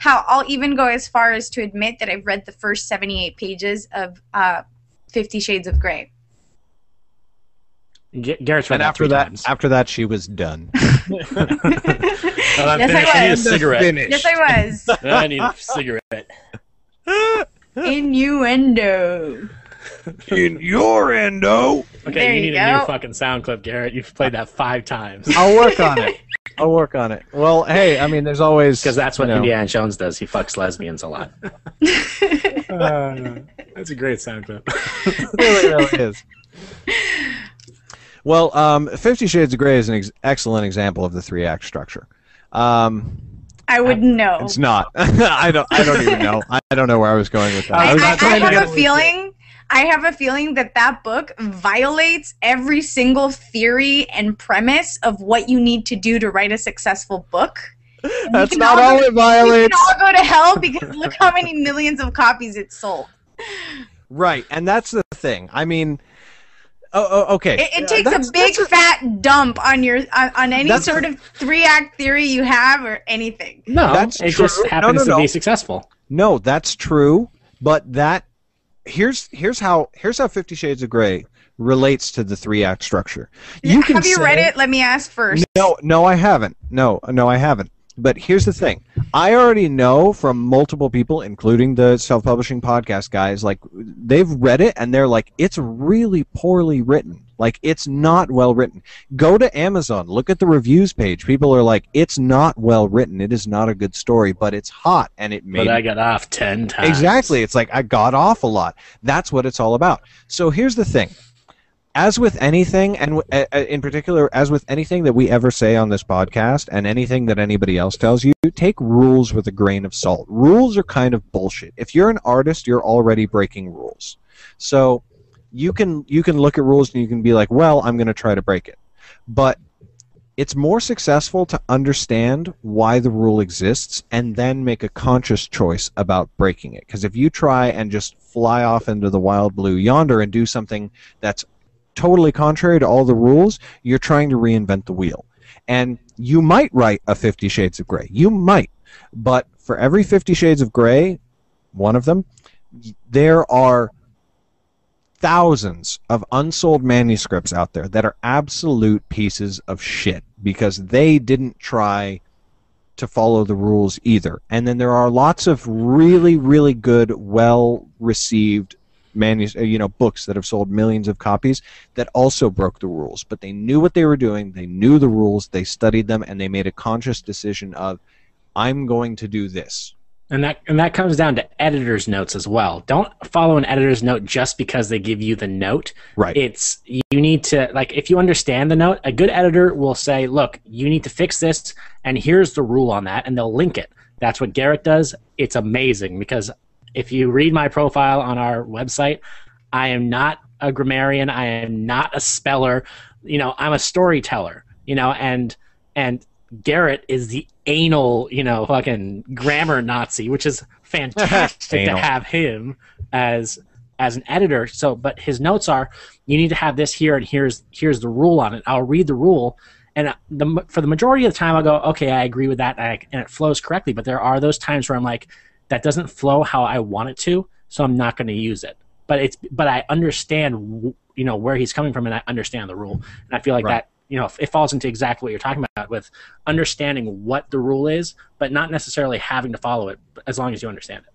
I'll even go as far as to admit that I've read the first 78 pages of 50 Shades of Grey. Garrett's read after that, she was done. Yes, I was. I need a cigarette. Yes, I was. I need a cigarette. Innuendo. Innuendo. Okay, There you you need go. a new fucking sound clip, Garrett. You've played that 5 times. I'll work on it. Well, hey, I mean, there's always... Because that's what Indiana Jones does. He fucks lesbians a lot. That's a great sound clip. It really is. Well, 50 Shades of Grey is an excellent example of the 3-act structure. I wouldn't know. It's not. I don't even know. I don't know where I was going with that. I have a feeling that book violates every single theory and premise of what you need to do to write a successful book. That's not all it violates. We can all go to hell because look how many millions of copies it sold. Right, and that's the thing. I mean, okay. It takes a big fat dump on any sort of 3-act theory you have or anything. No, that's it true. just happens to be successful. No, that's true, but here's how 50 Shades of Grey relates to the 3-act structure. Have you read it? Let me ask first. No, I haven't. No, I haven't. But here's the thing. I already know from multiple people, including the self-publishing podcast guys, like, they've read it and they're like, it's really poorly written. Like, it's not well written. Go to Amazon, look at the reviews page. People are like, it's not well written. It is not a good story, but it's hot and it made. But I got off 10 times. Exactly. It's like, I got off a lot. That's what it's all about. So here's the thing. As with anything, and in particular, as with anything that we ever say on this podcast, and anything that anybody else tells you, take rules with a grain of salt. Rules are kind of bullshit. If you're an artist, you're already breaking rules. So you can look at rules and you can be like, well, I'm going to try to break it. But it's more successful to understand why the rule exists and then make a conscious choice about breaking it. Because if you try and just fly off into the wild blue yonder and do something that's totally contrary to all the rules, you're trying to reinvent the wheel. And you might write a 50 Shades of Grey. You might. But for every 50 Shades of Grey, one of them, there are thousands of unsold manuscripts out there that are absolute pieces of shit because they didn't try to follow the rules either. And then there are lots of really, really good, well-received books that have sold millions of copies that also broke the rules, but they knew what they were doing, they knew the rules, they studied them, and they made a conscious decision of, I'm going to do this. And that comes down to editor's notes as well. Don't follow an editor's note just because they give you the note. Right. You need to, like, if you understand the note, a good editor will say, look, you need to fix this, and here's the rule on that, and they'll link it. That's what Garrett does. It's amazing because if you read my profile on our website, I am not a grammarian. I am not a speller. I'm a storyteller. And Garrett is the anal, fucking grammar Nazi, which is fantastic to have him as an editor. So, but his notes are, you need to have this here, and here's the rule on it. I'll read the rule, and for the majority of the time, I'll go, okay, I agree with that, and it flows correctly. But there are those times where I'm like, that doesn't flow how I want it to, so I'm not going to use it. But I understand, where he's coming from, and I understand the rule, and I feel like that, it falls into exactly what you're talking about with understanding what the rule is, but not necessarily having to follow it, as long as you understand it.